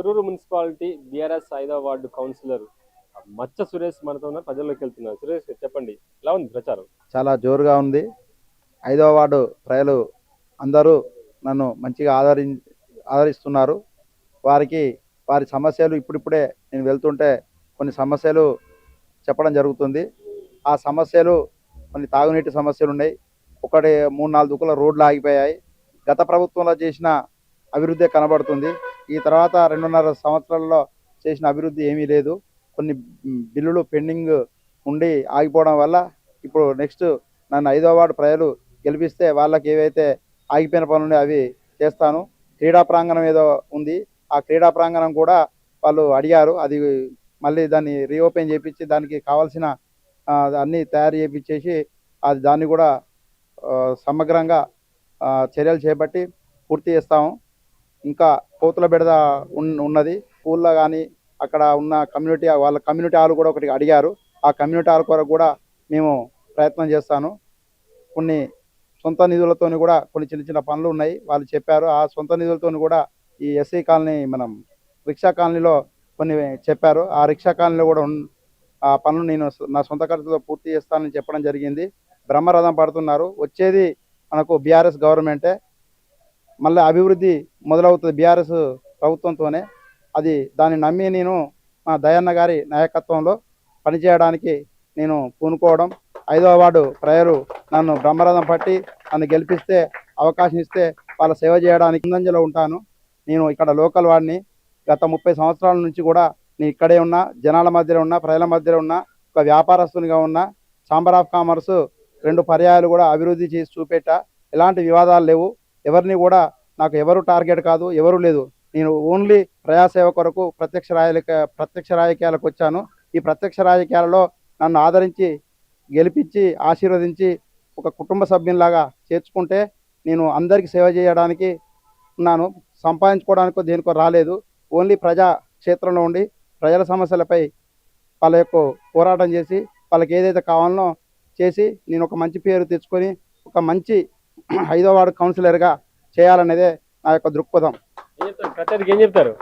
Thorrur municipality BRS 5వ ward councillor మచ్చ సురేష్ మనతో ఉన్న ప్రజల్లోకి వెళ్తున్నారు. సురేష్ చెప్పండి, ఎలా ఉంది ప్రచారం? చాలా జోరుగా ఉంది. 5వ వార్డు ప్రజలు అందరూ నన్ను మంచిగా ఆదరిస్తున్నారు. వారి సమస్యలు ఇప్పుడిప్పుడే నేను వెళ్తుంటే కొన్ని సమస్యలు చెప్పడం జరుగుతుంది. ఆ సమస్యలు కొన్ని తాగునీటి సమస్యలు ఉన్నాయి. ఒకటి 3-4 దుక్కుల రోడ్లు ఆగిపోయాయి. గత ప్రభుత్వంలో చేసిన అభివృద్ధి కనబడుతుంది. ఈ తర్వాత 2.5 సంవత్సరాలలో చేసిన అభివృద్ధి ఏమీ లేదు. కొన్ని బిల్లులు పెండింగ్ ఉండి ఆగిపోవడం వల్ల ఇప్పుడు నెక్స్ట్ నన్ను 5వ వార్డు ప్రజలు గెలిపిస్తే వాళ్ళకి ఏవైతే ఆగిపోయిన పనులు ఉన్నాయో అవి చేస్తాను. క్రీడా ప్రాంగణం ఏదో ఉంది, ఆ క్రీడా ప్రాంగణం కూడా వాళ్ళు అడిగారు. అది మళ్ళీ దాన్ని రీఓపెన్ చేయించి దానికి కావాల్సిన అన్నీ తయారు చేయించేసి దాన్ని కూడా సమగ్రంగా చర్యలు చేపట్టి పూర్తి చేస్తాము. ఇంకా కోతుల బెడద ఉన్నది స్కూల్లో కానీ అక్కడ ఉన్న కమ్యూనిటీ హాల్ కూడా ఒకటి అడిగారు. ఆ కమ్యూనిటీ హాల్ కొరకు కూడా మేము ప్రయత్నం చేస్తాను. కొన్ని సొంత నిధులతో కూడా కొన్ని చిన్న చిన్న పనులు ఉన్నాయి, వాళ్ళు చెప్పారు. ఆ సొంత నిధులతో కూడా ఈ ఎస్సీ కాలనీ మనం రిక్షా కాలనీలో కొన్ని చెప్పారు. ఆ రిక్షా కాలనీలో కూడా ఆ పనులు నేను నా సొంత ఖర్చుతో పూర్తి చేస్తానని చెప్పడం జరిగింది. బ్రహ్మరథం పడుతున్నారు. వచ్చేది మనకు బీఆర్ఎస్ గవర్నమెంటే, మళ్ళీ అభివృద్ధి మొదలవుతుంది బీఆర్ఎస్ ప్రభుత్వంతోనే. దాన్ని నమ్మి నేను మా దయన్న గారి నాయకత్వంలో పనిచేయడానికి నేను పూనుకోవడం. 5వ వార్డు ప్రజలు నన్ను బ్రహ్మరథం పట్టి నన్ను గెలిపిస్తే అవకాశం ఇస్తే వాళ్ళ సేవ చేయడానికి ముందంజలో ఉంటాను. నేను ఇక్కడ లోకల్ వాడిని. గత 30 సంవత్సరాల నుంచి కూడా నేను ఇక్కడే ఉన్నా, జనాల మధ్యలో ఉన్నా, ప్రజల మధ్యలో ఉన్నా, ఒక వ్యాపారస్తునిగా ఉన్నా. ఛాంబర్ ఆఫ్ కామర్స్ 2 పర్యాయాలు కూడా అభివృద్ధి చేసి చూపెట్టా. ఎలాంటి వివాదాలు లేవు. ఎవరిని కూడా నాకు ఎవరు టార్గెట్ కాదు, ఎవరు లేదు. నేను ఓన్లీ ప్రజాసేవ కొరకు ప్రత్యక్ష రాజకీయాలకు వచ్చాను. ఈ ప్రత్యక్ష రాజకీయాలలో నన్ను ఆదరించి గెలిపించి ఆశీర్వదించి ఒక కుటుంబ సభ్యునిలాగా చేర్చుకుంటే నేను అందరికీ సేవ చేయడానికి ఉన్నాను. సంపాదించుకోవడానికో దేనికో రాలేదు. ఓన్లీ ప్రజా క్షేత్రంలో ఉండి ప్రజల సమస్యలపై వాళ్ళ యొక్క పోరాటం చేసి వాళ్ళకి ఏదైతే కావాలనో చేసి నేను ఒక మంచి పేరు తెచ్చుకొని ఒక మంచి 5వ వార్డు కౌన్సిలర్గా చేయాలనేదే నా యొక్క దృక్పథం. ఏం చెప్తారు?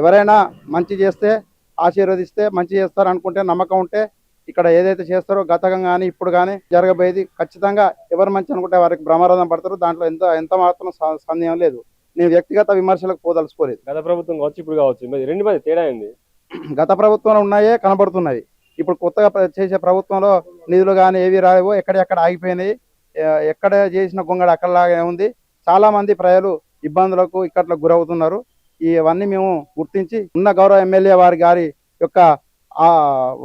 ఎవరైనా మంచి చేస్తే ఆశీర్వదిస్తే మంచి చేస్తారు అనుకుంటే, నమ్మకం ఉంటే ఇక్కడ ఏదైతే చేస్తారో గతంగా కానీ ఇప్పుడు కానీ జరగబోయేది ఖచ్చితంగా ఎవరు మంచి అనుకుంటే వారికి బ్రహ్మరథం పడతారు. దాంట్లో ఎంత మాత్రం సందేహం లేదు. నేను వ్యక్తిగత విమర్శలకు పోదలుచుకోలేదు. గత ప్రభుత్వం కావచ్చు, ఇప్పుడు కావచ్చు, రెండు మంది తేడా ఉంది. గత ప్రభుత్వంలో ఉన్నాయే కనబడుతున్నవి. ఇప్పుడు కొత్తగా చేసే ప్రభుత్వంలో నిధులు కానీ ఏవి రావో, ఎక్కడెక్కడ ఆగిపోయినాయి. ఎక్కడ చేసిన గొంగడి అక్కడలాగే ఉంది. చాలా మంది ప్రజలు ఇబ్బందులకు ఇక్కట్లకు గురవుతున్నారు. ఇవన్నీ మేము గుర్తించి ఉన్న గౌరవ ఎమ్మెల్యే గారి యొక్క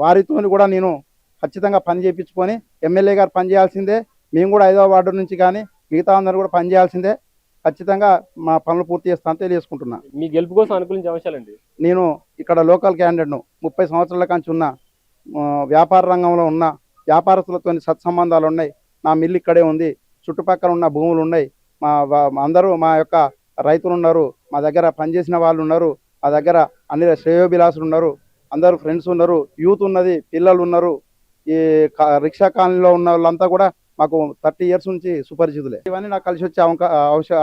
వారితో కూడా నేను ఖచ్చితంగా పని చేయించుకొని, ఎమ్మెల్యే గారు పనిచేయాల్సిందే, మేము కూడా 5వ వార్డు నుంచి కానీ మిగతా అందరూ కూడా పనిచేయాల్సిందే. ఖచ్చితంగా మా పనులు పూర్తి చేస్తానని తెలియజేసుకుంటున్నా. మీ గెలుపు కోసం అనుకూలించే అంశాలండి. నేను ఇక్కడ లోకల్ క్యాండిడేట్ను. 30 సంవత్సరాల కంచి ఉన్న వ్యాపార రంగంలో ఉన్న వ్యాపారస్తులతో సత్సంబంధాలు ఉన్నాయి. నా మిల్లు ఇక్కడే ఉంది. చుట్టుపక్కల ఉన్న భూములు ఉన్నాయి. అందరూ మా యొక్క రైతులు ఉన్నారు, మా దగ్గర పనిచేసిన వాళ్ళు ఉన్నారు, మా దగ్గర అన్ని శ్రేయోభిలాసులు ఉన్నారు, అందరూ ఫ్రెండ్స్ ఉన్నారు, యూత్ ఉన్నది, పిల్లలు ఉన్నారు. ఈ రిక్షా కాలనీలో ఉన్న వాళ్ళంతా కూడా మాకు 30 ఇయర్స్ నుంచి సుపరిచితులే. ఇవన్నీ నాకు కలిసి వచ్చే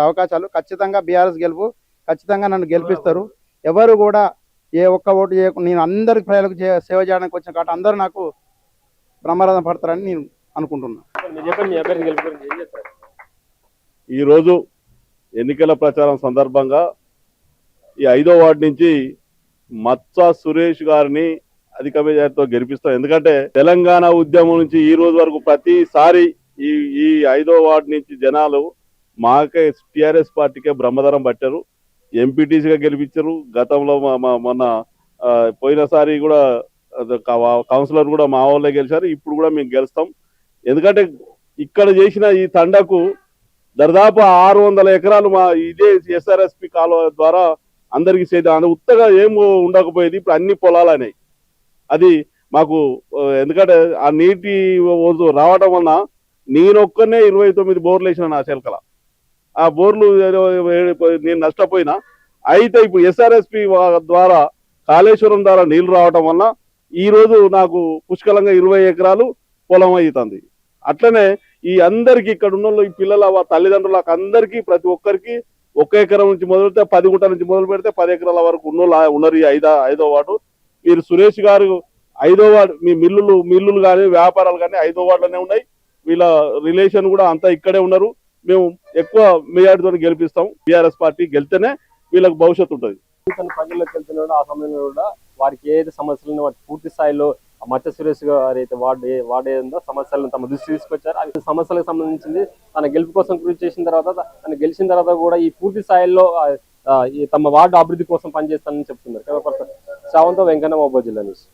అవకాశాలు. ఖచ్చితంగా బీఆర్ఎస్ గెలుపు, ఖచ్చితంగా నన్ను గెలిపిస్తారు. ఎవరు కూడా ఏ ఒక్క ఓటు చేయకుండా నేను అందరికి ప్రజలకు సేవ చేయడానికి వచ్చిన కాబట్టి అందరూ నాకు బ్రహ్మరథం పడతారని నేను అనుకుంటున్నాను. ఈరోజు ఎన్నికల ప్రచారం సందర్భంగా ఈ 5వ వార్డు నుంచి మచ్చ సురేష్ గారిని అధిక మెజార్టీతో గెలిపిస్తాం. ఎందుకంటే తెలంగాణ ఉద్యమం నుంచి ఈ రోజు వరకు ప్రతిసారి ఈ 5వ వార్డు నుంచి జనాలు మాకే టిఆర్ఎస్ పార్టీకే బ్రహ్మధరం పట్టారు. ఎంపీటీసీగా గెలిపించారు. గతంలో మొన్న పోయినసారి కూడా కౌన్సిలర్ కూడా మా వాళ్ళే గెలిచారు. ఇప్పుడు కూడా మేము గెలుస్తాం. ఎందుకంటే ఇక్కడ చేసిన ఈ తండకు దాదాపు 600 ఎకరాలు మా ఇదే ఎస్ఆర్ఎస్పి కాలువ ద్వారా అందరికి సేద ఉత్తగా ఏం ఉండకపోయేది. ఇప్పుడు అన్ని పొలాలనేవి. అది మాకు ఎందుకంటే ఆ నీటి రావడం వలన నేనొక్కనే 29 బోర్లు వేసిన నా చెలకల. ఆ బోర్లు నేను నష్టపోయినా. అయితే ఇప్పుడు ఎస్ఆర్ఎస్పి ద్వారా కాళేశ్వరం ద్వారా నీళ్లు రావడం వలన ఈ రోజు నాకు పుష్కలంగా 20 ఎకరాలు పొలం అవుతుంది. అట్లనే ఈ అందరికి ఇక్కడ ఉన్న ఈ పిల్లల తల్లిదండ్రులకు అందరికీ ప్రతి ఒక్కరికి ఒక ఎకరం నుంచి మొదలు పెడితే 10 గుంటల నుంచి మొదలు పెడితే 10 ఎకరాల వరకు ఉన్నారు ఈ ఐదో వార్డు. మీరు సురేష్ గారు ఐదో వార్డు, మీ మిల్లులు కానీ వ్యాపారాలు కానీ ఐదో వార్డులోనే ఉన్నాయి. వీళ్ళ రిలేషన్ కూడా అంతా ఇక్కడే ఉన్నారు. మేము ఎక్కువ మెజార్టీతో గెలిపిస్తాం. టీఆర్ఎస్ పార్టీ గెలిస్తేనే వీళ్ళకి భవిష్యత్తు ఉంటుంది. ప్రజల్లోకి వెళ్తున్నాడు ఆ సమయంలో కూడా వారికి ఏదైతే సమస్యలు వాటి పూర్తి స్థాయిలో మచ్చ సురేష్ గారు అయితే వాడేందో సమస్యలను తమ దృష్టి తీసుకొచ్చారు. అవి సమస్యలకు సంబంధించింది తన గెలుపు కోసం కృషి చేసిన తర్వాత, తను గెలిచిన తర్వాత కూడా ఈ పూర్తి స్థాయిలో ఈ తమ వార్డు అభివృద్ధి కోసం పనిచేస్తానని చెప్తున్నారు. శ్రావంత వెంకన్న, మహబూబ్ జిల్లా న్యూస్.